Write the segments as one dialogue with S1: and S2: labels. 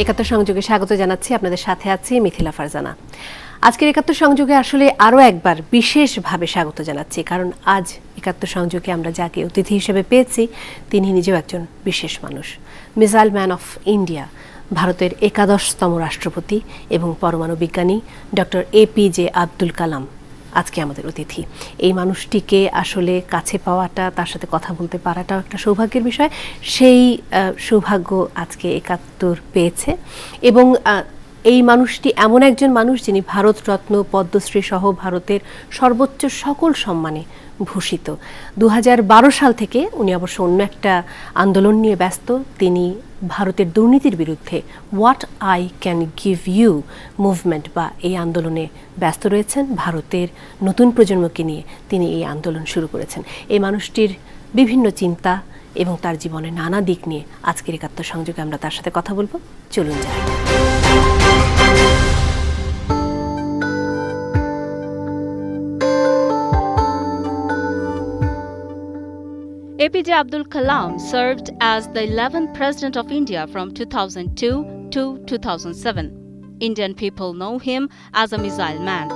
S1: একাত্তর সংযোগে স্বাগত জানাচ্ছি। আপনাদের সাথে আছি মিথিলা ফারজানা। আজকের একাত্তর সংযোগে আসলে আরও একবার বিশেষভাবে স্বাগত জানাচ্ছি, কারণ আজ একাত্তর সংযোগে আমরা যাকে অতিথি হিসেবে পেয়েছি তিনি নিজেও একজন বিশেষ মানুষ। মিসাইল ম্যান অফ ইন্ডিয়া, ভারতের 11তম রাষ্ট্রপতি এবং পরমাণু বিজ্ঞানী ডক্টর A.P.J. আব্দুল কালাম আজকে আমাদের অতিথি। এই মানুষটিকে আসলে কাছে পাওয়াটা, তার সাথে কথা বলতে পারাটাও একটা সৌভাগ্যের বিষয়। সেই সৌভাগ্য আজকে একাত্তর পেয়েছে এবং এই মানুষটি এমন একজন মানুষ যিনি ভারতরত্ন, পদ্মশ্রী সহ ভারতের সর্বোচ্চ সকল সম্মানে ভূষিত। 2012 সাল থেকে উনি অবশ্য অন্য একটা আন্দোলন নিয়ে ব্যস্ত। তিনি ভারতের দুর্নীতির বিরুদ্ধে what I can give you movement বা এই আন্দোলনে ব্যস্ত রয়েছেন। ভারতের নতুন প্রজন্মকে নিয়ে তিনি এই আন্দোলন শুরু করেছেন। এই মানুষটির বিভিন্ন চিন্তা এবং তার জীবনের নানা দিক নিয়ে আজকের একাত্তর সংযোগে আমরা তার সাথে কথা বলবো। চলুন যাই।
S2: A.P.J. Abdul Kalam served as the 11th President of India from 2002 to 2007. Indian people know him as a missile man.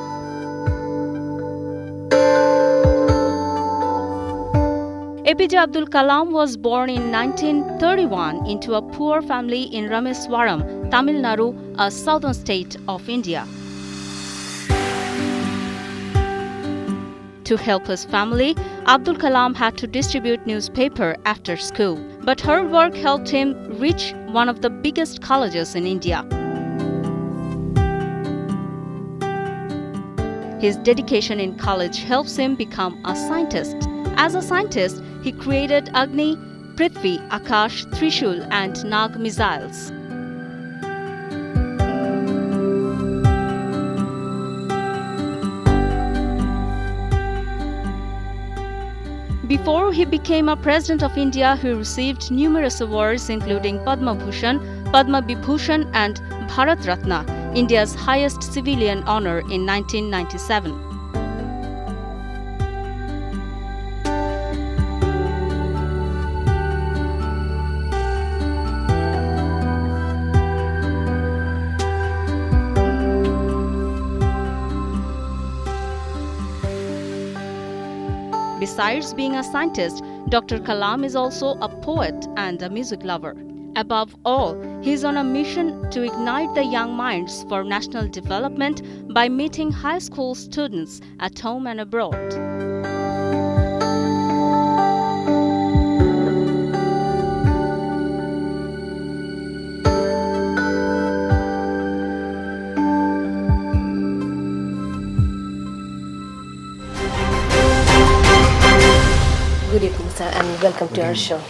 S2: A.P.J. Abdul Kalam was born in 1931 into a poor family in Rameswaram, Tamil Nadu, a southern state of India. To help his family, Abdul Kalam had to distribute newspaper after school, but her work helped him reach one of the biggest colleges in India. His dedication in college helps him become a scientist. As a scientist, he created Agni, Prithvi, Akash, Trishul and Nag missiles. Before he became a President of India, he received numerous awards including Padma Bhushan, Padma Vibhushan and Bharat Ratna, India's highest civilian honor in 1997. Besides being a scientist, Dr. Kalam is also a poet and a music lover. Above all, he is on a mission to ignite the young minds for national development by meeting high school students at home and abroad.
S1: Good evening, sir, and welcome to our show.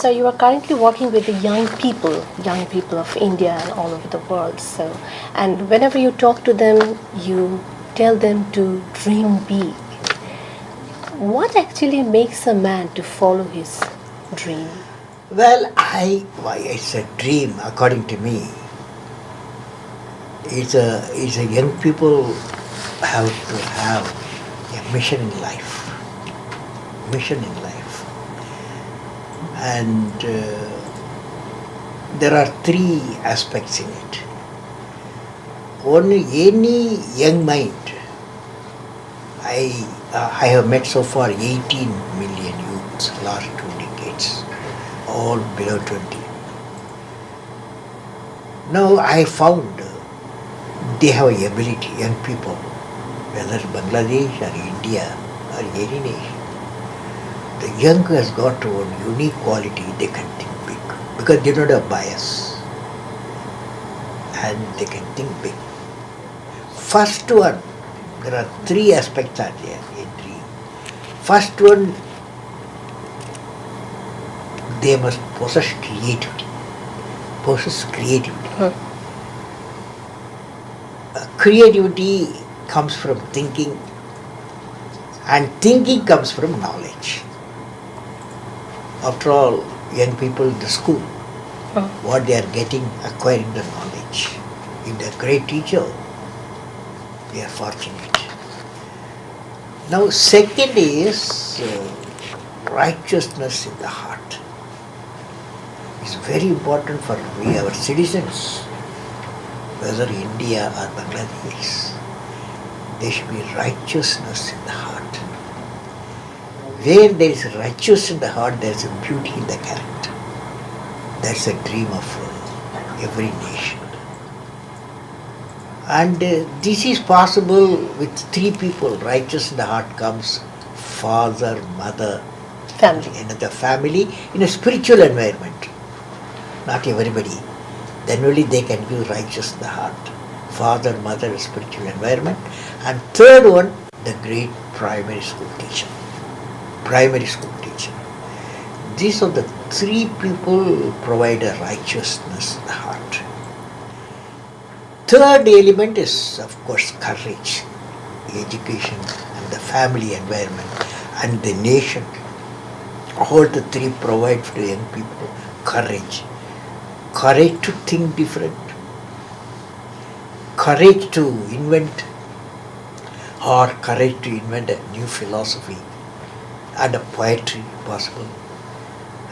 S1: So you are currently working with the young people of India and all over the world. So, and whenever you talk to them, you tell them to dream big. What actually makes a man to follow his dream?
S3: Well, it's a dream, according to me. It's a young people have to have a mission in life. And there are three aspects in it. One, any young mind. I have met so far 18 million youths last 2 decades, all below 20. Now I found they have a ability, young people, whether Bangladesh or India or any nation. The young has got one unique quality, they can think big because they don't have bias and they can think big. First one, there are three aspects are there in dream. First one, they must possess creativity. Creativity comes from thinking, and thinking comes from knowledge. After all, young people in the school, what they are getting, acquiring the knowledge. If they are great teacher, they are fortunate. Now, second is righteousness in the heart. is very important for we, our citizens, whether India or Bangladesh. There should be righteousness in the heart. Where there is righteousness in the heart, there is a beauty in the character. That's a dream of every nation. And this is possible with three people. Righteous in the heart comes father, mother,
S1: Family.
S3: another family in a spiritual environment. Not everybody. Then only they can give righteous in the heart. Father, mother, spiritual environment. And third one, the great primary school teacher. Primary school teacher. These are the three people provide a righteousness in the heart. Third element is, of course, courage, education and the family environment and the nation. All the three provide for the young people courage. Courage to think different. Courage to invent or courage to invent a new philosophy and a poetry possible.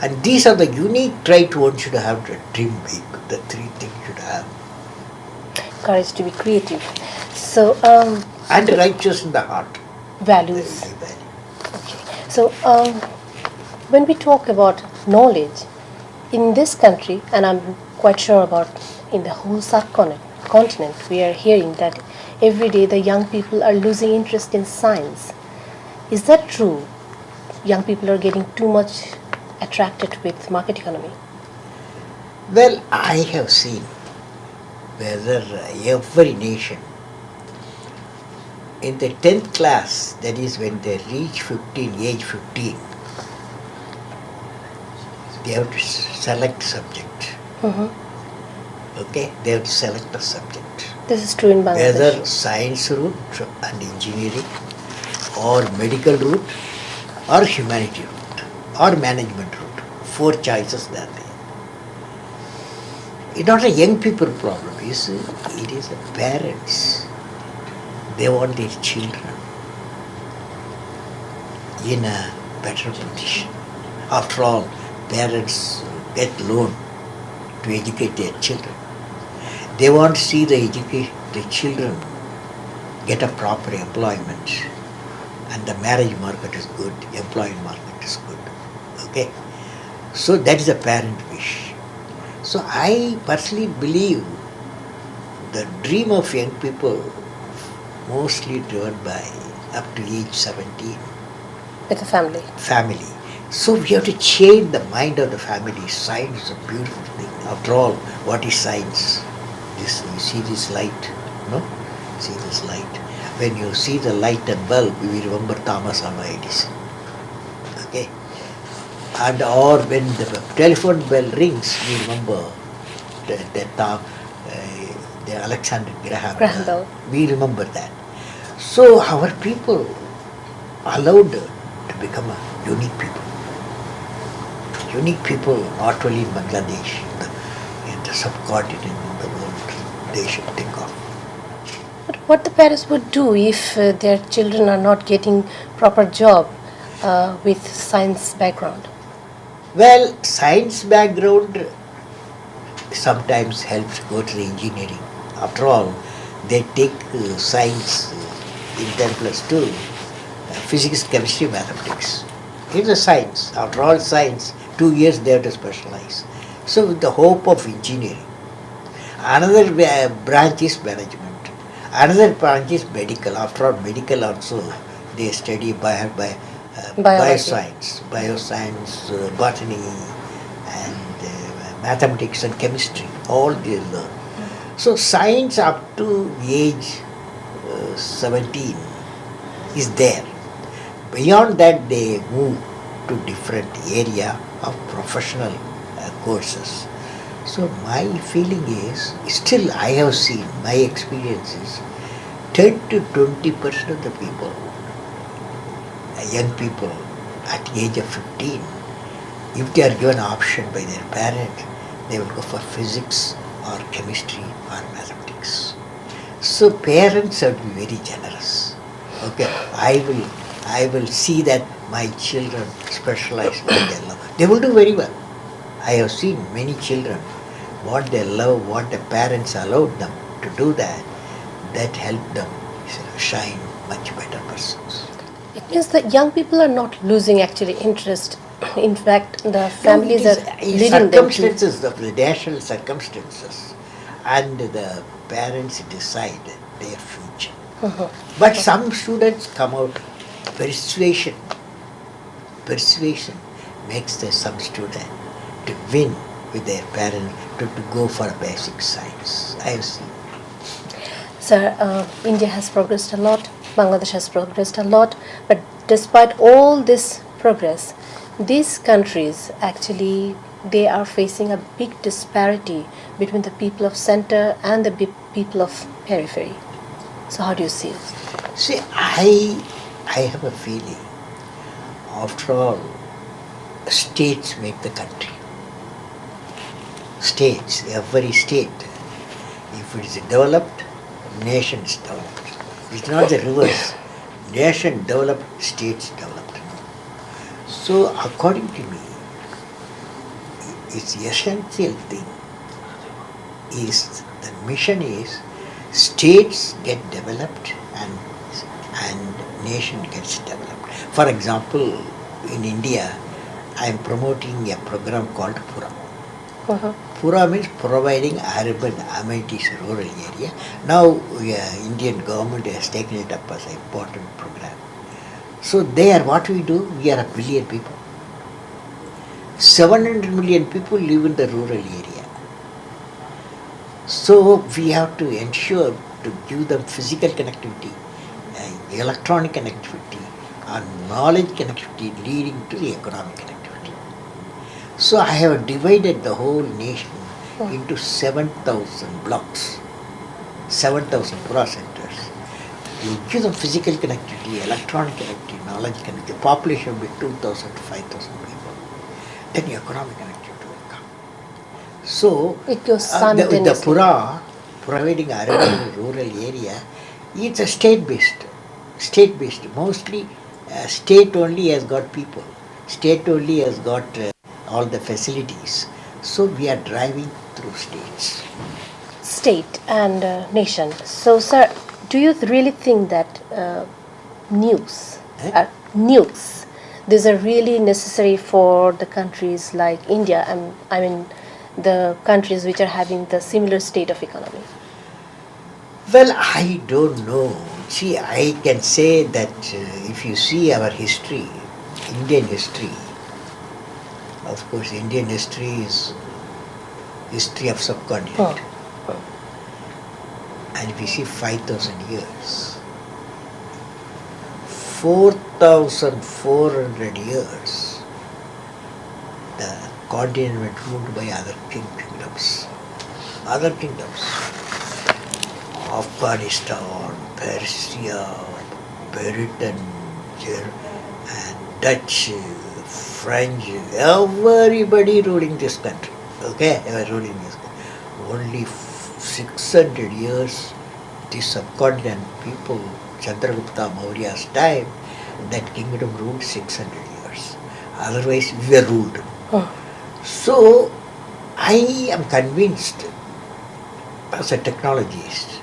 S3: And these are the unique trait one should have to dream big. The three things should have.
S1: Courage to be creative. So,
S3: And righteous in the heart.
S1: values.
S3: Very value.
S1: Okay. So, when we talk about knowledge in this country, and I'm quite sure about in the whole subcontinent, we are hearing that every day the young people are losing interest in science. Is that true? Young people are getting too much attracted with market economy.
S3: Well, I have seen whether every nation in the 10th class, that is when they reach age 15, they have to select subject. Okay, they have to select a subject.
S1: This is true in Bangladesh.
S3: Whether science route and engineering, or medical route, or humanity route, or management route. 4 choices that there. It's not a young people problem, you see. It is the parents. They want their children in a better position. After all, parents get loan to educate their children. They want to see the children get a proper employment, and the marriage market is good, employment market is good. Okay? So that is a parent wish. So I personally believe the dream of young people mostly driven by up to age 17.
S1: With the family.
S3: Family. So we have to change the mind of the family. Science is a beautiful thing. After all, what is science? This, you see this light, no? See this light. When you see the light and bulb, you will remember Thomas Alva Edison. Okay? And or when the telephone bell rings, you remember the Alexander Graham Bell. We remember that. So our people allowed to become a unique people. Unique people not only in Bangladesh, in the subcontinent, in the world, they should think of.
S1: But what the parents would do if their children are not getting proper job with science background?
S3: Well, science background sometimes helps go to the engineering. After all, they take science in 10+2, physics, chemistry, mathematics. It's a science. After all science, 2 years they have to specialize. So with the hope of engineering. Another branch is management. Another branch is medical. After all, medical also they study bioscience, botany, and mathematics and chemistry. All they learn. So science up to age 17 is there. Beyond that, they move to different area of professional courses. So my feeling is, still I have seen, my experience is, 10 to 20% of the people, young people at the age of 15, if they are given option by their parent, they will go for physics or chemistry or mathematics. So parents have to be very generous. Okay, I will see that my children specialize in their love. They will do very well. I have seen many children, what they love, what their parents allowed them to do that helped them shine much better persons.
S1: It means that young people are not losing actually interest. In fact, the
S3: No,
S1: families
S3: it
S1: are
S3: is
S1: leading them to.
S3: circumstances of the national circumstances, and the parents decide their future. But some students come out persuasion. Persuasion makes some student to win with their parents to go for basic science. I have seen.
S1: Sir, India has progressed a lot, Bangladesh has progressed a lot, but despite all this progress, these countries actually they are facing a big disparity between the people of center and the people of periphery. So how do you see it?
S3: See, I have a feeling, after all, states make the country. States, every state, if it is developed, nation is developed. It's not the reverse. Nation developed, states developed. So according to me, its essential thing is the mission is states get developed and nation gets developed. For example, in India, I am promoting a program called Pura. Pura means providing urban amenities rural area. Now Indian government has taken it up as an important program. So there what we do, we are 1 billion people. 700 million people live in the rural area. So we have to ensure to give them physical connectivity, electronic connectivity, and knowledge connectivity leading to the economic connectivity. So I have divided the whole nation into 7,000 blocks, 7,000 Pura centers. You give them physical connectivity, electronic connectivity, knowledge connectivity, population will be 2,000 to 5,000 people. Then economic connectivity will come. So
S1: It goes
S3: the
S1: simultaneously.
S3: Pura, providing urban and rural area, it's a state-based. Mostly state only has got people. State only has got all the facilities. So we are driving through states.
S1: State and nation. So, sir, do you really think that nukes, these are really necessary for the countries like India? I mean, the countries which are having the similar state of economy.
S3: Well, I don't know. See, I can say that if you see our history, Indian history, of course, Indian history is history of subcontinent. And if you see 5,000 years, 4,400 years, the continent went ruled by other kingdoms. Afghanistan, Persia, Britain, and Dutch, French, everybody ruling this country. Okay, they were ruling this country. Only 600 years, this subcontinent people, Chandragupta Maurya's time, that kingdom ruled 600 years. Otherwise, we were ruled. So, I am convinced, as a technologist,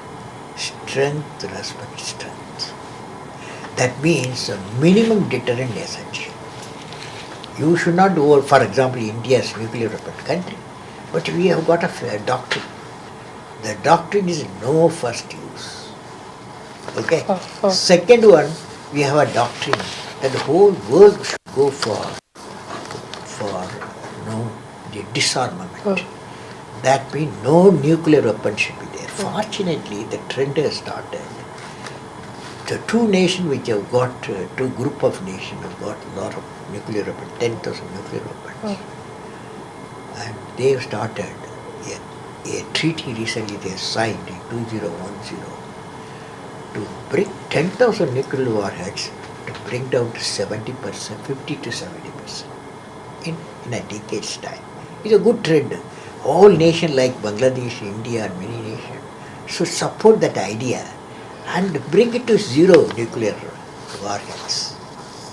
S3: strength respects strength. That means a minimum deterrent essential. You should not do, for example, India is a nuclear weapon country, but we have got a doctrine. The doctrine is no first use. Okay? Second one, we have a doctrine that the whole world should go for the disarmament. That means no nuclear weapon should be there. Fortunately, the trend has started. The two nations which have got, two group of nations have got a lot of nuclear weapons, 10,000 nuclear weapons. And they have started a treaty recently they signed in 2010 to bring 10,000 nuclear warheads to bring down to 70%, 50 to 70% in a decade's time. It's a good trend. All nations like Bangladesh, India and many nations should support that idea and bring it to zero nuclear warheads.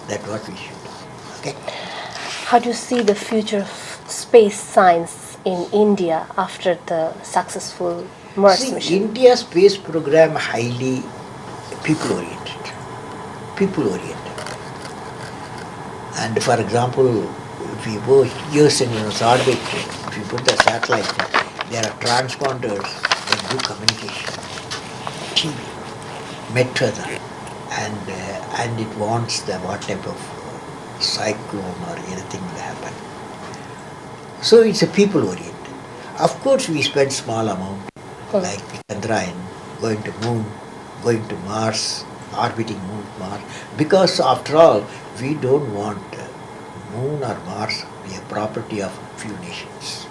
S3: That's what we should do. Okay?
S1: How do you see the future of space science in India after the successful Mars
S3: See,
S1: mission?
S3: India's space program highly people-oriented. People-oriented. And for example, if we go years in its orbit, if you put the satellite, there are transponders that do communication, TV, met weather, and it wants the what type of cyclone or anything will happen. So it's a people-oriented. Of course, we spend small amount, like Chandrayaan, going to moon, going to Mars, orbiting moon, Mars, because after all, we don't want moon or Mars to be a property of few nations.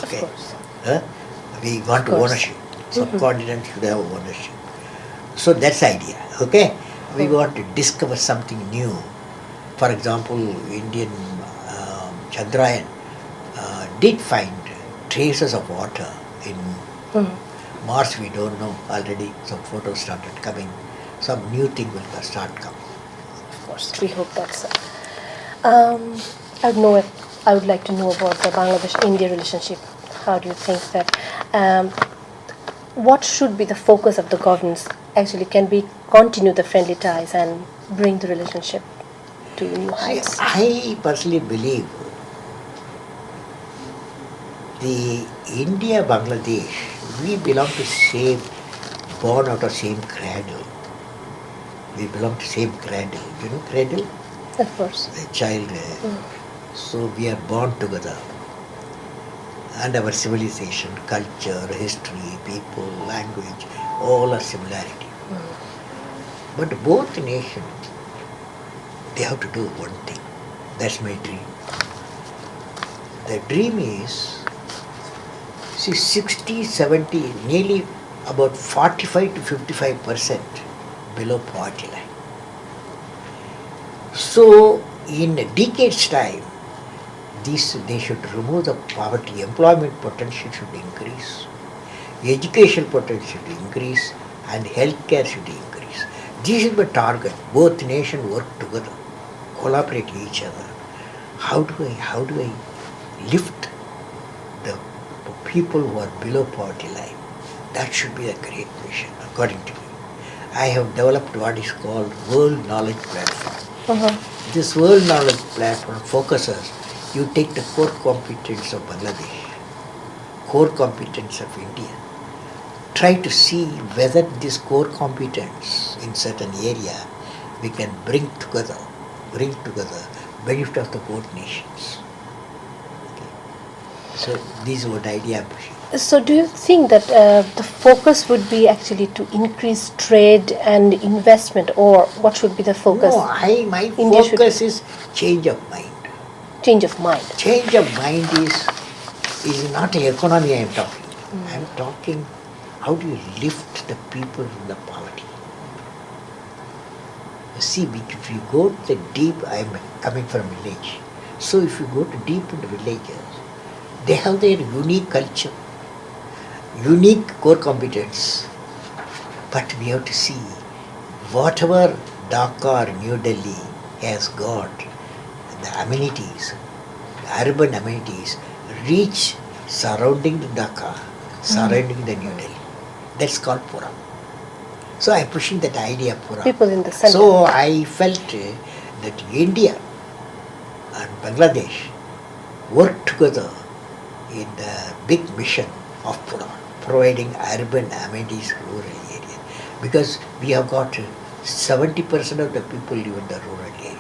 S3: Okay.
S1: Of course.
S3: Huh? We want
S1: Of course.
S3: ownership. Subcontinent should have ownership. So that's the idea. Okay. We want to discover something new. For example, Indian Chandrayaan did find traces of water in moon. Mars we don't know already. Some photos started coming. Some new thing will start coming.
S1: Of course, we hope that's. I would like to know about the Bangladesh-India relationship. How do you think that? What should be the focus of the governance? Actually, can we continue the friendly ties and bring the relationship to new heights?
S3: I personally believe the India-Bangladesh, we belong to same, born out of same cradle. We belong to same cradle. You know cradle?
S1: Of course.
S3: The child. So we are born together. And our civilization, culture, history, people, language, all are similarity. But both nations, they have to do one thing. That's my dream. The dream is, see, 60, 70, nearly about 45 to 55% below poverty line. So, in a decade's time, they should remove the poverty, employment potential should increase, education potential should increase, and healthcare should increase. This is the target. Both nations work together, collaborate each other. How do I lift the people who are below poverty line? That should be a great mission, according to me. I have developed what is called World Knowledge Platform. This World Knowledge Platform focuses, you take the core competence of Bangladesh, core competence of India, try to see whether this core competence in certain area we can bring together benefit of the both nations. Okay. So this is what idea I'm pushing.
S1: So do you think that the focus would be actually to increase trade and investment, or what should be the focus?
S3: No, my
S1: India
S3: focus is change of mind.
S1: Change of mind.
S3: Change of mind is not an economy I am talking. I am talking how do you lift the people from the poverty. See, if you go to the deep, I am coming from village. So if you go to deep in the villages, they have their unique culture, unique core competence. But we have to see whatever Dhaka or New Delhi has got, the amenities, the urban amenities, reach surrounding the Dhaka, surrounding the New Delhi. That's called Pura. So I am pushing that idea of Pura.
S1: People in the center.
S3: So I felt that India and Bangladesh work together in the big mission of Pura, providing urban amenities rural area. Because we have got 70% of the people live in the rural area.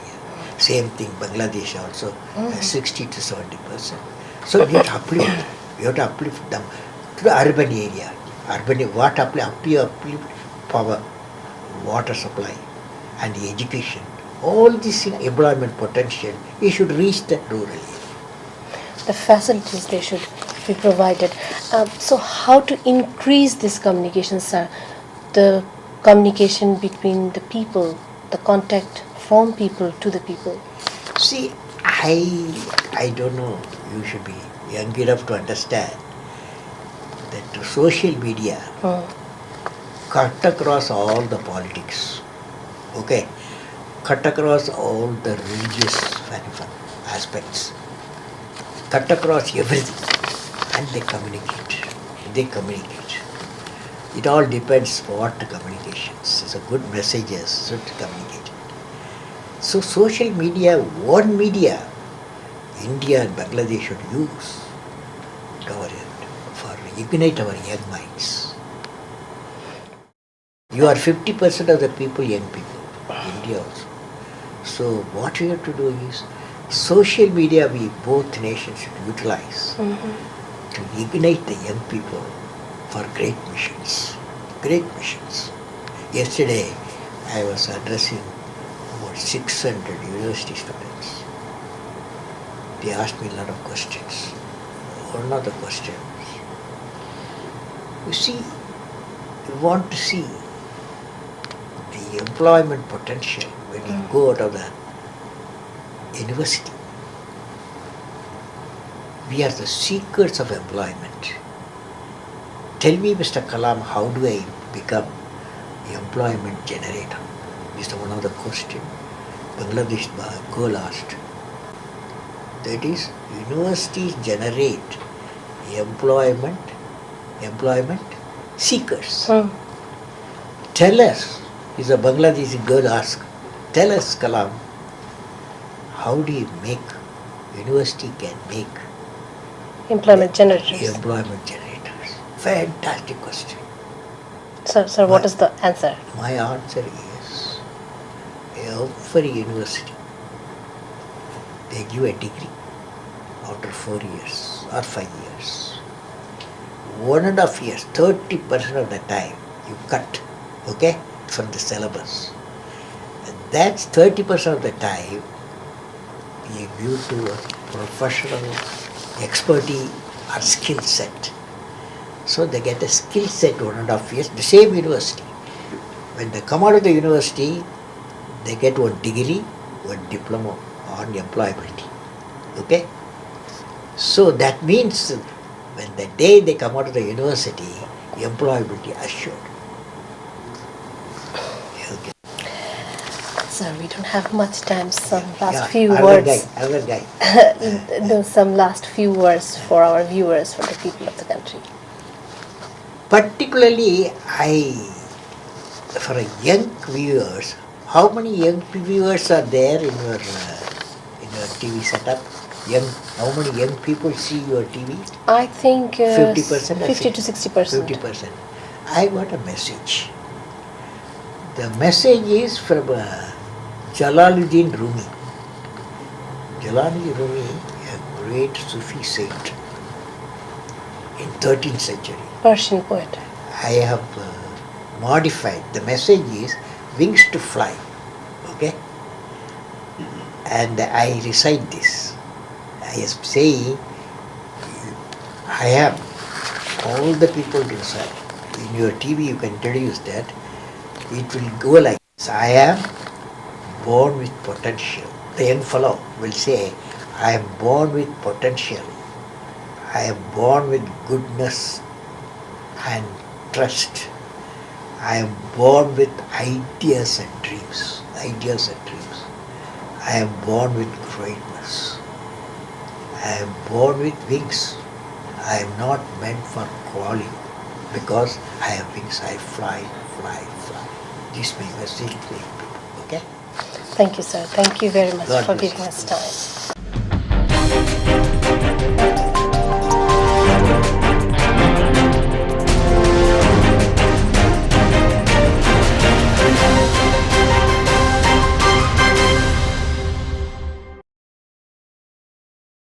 S3: Same thing, Bangladesh also, 60 to 70%. So we have to uplift, them to the urban area. What uplift power, water supply, and the education. All this employment potential, we should reach the rural area.
S1: The facilities they should be provided. So how to increase this communication, sir? The communication between the people, the contact from people to the people.
S3: See, I don't know, you should be young enough to understand that social media cut across all the politics, okay, cut across all the religious aspects. cut across everything, and they communicate. They communicate. It all depends what the communications. It's a good messages should communicate. So social media, one media, India and Bangladesh should use for ignite our young minds. You are 50% of the people, young people, India also. So what we have to do is, social media we both nations should utilize to ignite the young people for great missions. Great missions. Yesterday I was addressing about 600 university students. They asked me a lot of questions. One of the questions, you see, you want to see the employment potential when you go out of the university. We are the seekers of employment. Tell me, Mr. Kalam, how do I become the employment generator? This is one of the questions Bangladesh girl asked. That is, universities generate employment seekers. Tell us, is a Bangladeshi girl asked, tell us, Kalam, how do you make, university can make
S1: Employment generators.
S3: employment generators? Fantastic question.
S1: Sir, what is the answer?
S3: My answer is, every university, they give a degree after 4 years or 5 years. 1.5 years, 30% of the time you cut, okay, from the syllabus. And that's 30% of the time you give to a professional expertise or skill set. So they get a skill set 1.5 years, the same university. When they come out of the university, they get one degree, one diploma on employability. Okay? So that means when the day they come out of the university, employability assured. Okay.
S1: Sir, we don't have much time. Some last
S3: Yeah,
S1: few
S3: another
S1: words.
S3: guy.
S1: No, some last few words for our viewers, for the people of the country.
S3: Particularly, for young viewers, how many young viewers are there in your TV setup? How many young people see your TV?
S1: I think
S3: 50%?
S1: 50 to 60%.
S3: 50%. I got a message. The message is from Jalaluddin Rumi. Jalaluddin Rumi, a great Sufi saint in 13th century.
S1: Persian poet.
S3: I have modified. The message is wings to fly. Okay? And I recite this. I am saying, I am all the people to recite. In your TV you can introduce that. It will go like this. I am born with potential. The young fellow will say, I am born with potential. I am born with goodness and trust. I am born with ideas and dreams. Ideas and dreams. I am born with greatness. I am born with wings. I am not meant for crawling because I have wings. I fly. This is my message to you people. Okay?
S1: Thank you, sir. Thank you very much
S3: God
S1: for
S3: bless
S1: giving
S3: you.
S1: us time.